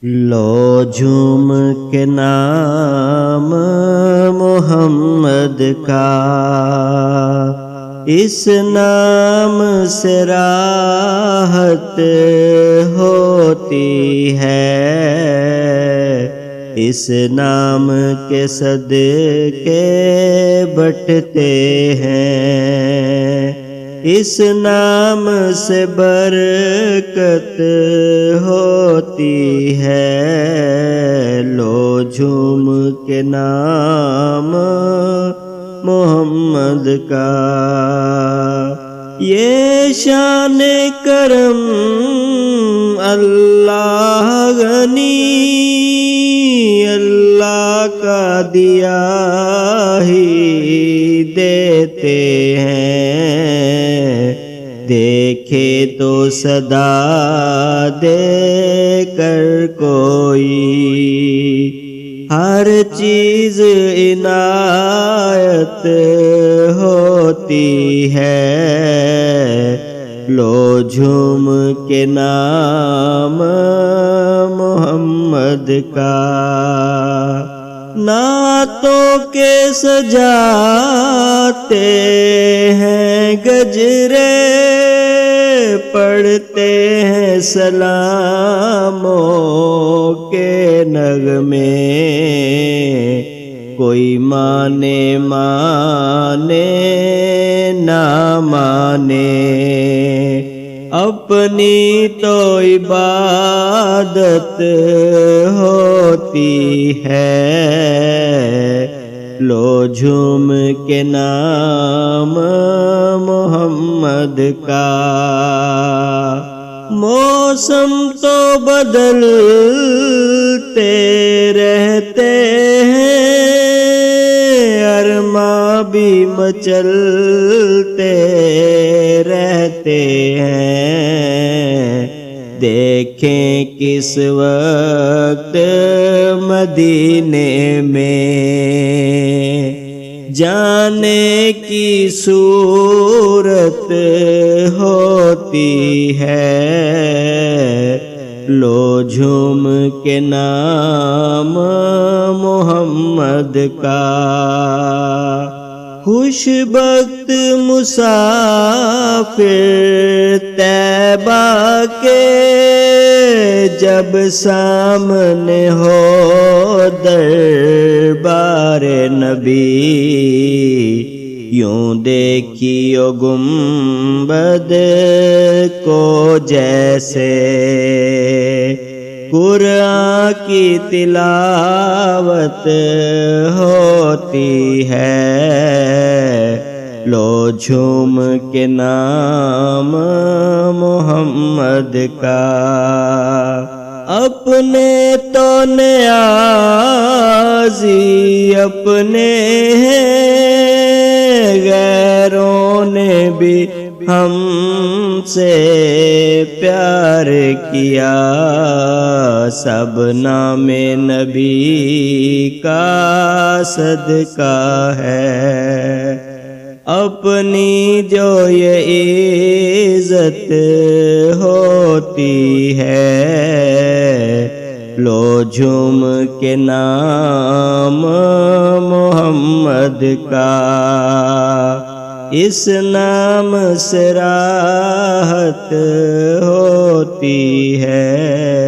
لو جھوم کے نام محمد کا، اس نام سے راحت ہوتی ہے، اس نام کے صدقے بٹتے ہیں، اس نام سے برکت ہوتی ہے۔ لو جھوم کے نام محمد کا، یہ شان کرم اللہ غنی، اللہ کا دیا ہی دیتے ہیں، دیکھے تو صدا دے کر کوئی، ہر چیز عنایت ہوتی ہے۔ لو جھوم کے نام محمد کا، نعتوں کے سجاتے ہیں گجرے، پڑھتے ہیں سلاموں کے نغمے، کوئی مانے نہ مانے، اپنی تو عبادت ہوتی ہے۔ لو جھوم کے نام محمد کا، موسم تو بدلتے رہتے ہیں، ارماں بھی مچلتے رہتے ہیں، دیکھیں کس وقت مدینے میں جانے کی صورت ہوتی ہے۔ لو جھوم کے نام محمد کا، خوش بخت مسافر طیبہ کے، جب سامنے ہو دربار نبی، یوں دیکھیو گنبد کو جیسے قرآن کی تلاوت ہوتی ہے۔ لو جھوم کے نام محمد کا، اپنے تو نیازی اپنے ہیں، غیروں نے بھی ہم سے پیار کیا، سب نام نبی کا صدقہ ہے، اپنی جو یہ عزت ہوتی ہے۔ لو جھوم کے نام محمد کا، اس نام سے راحت ہوتی ہے۔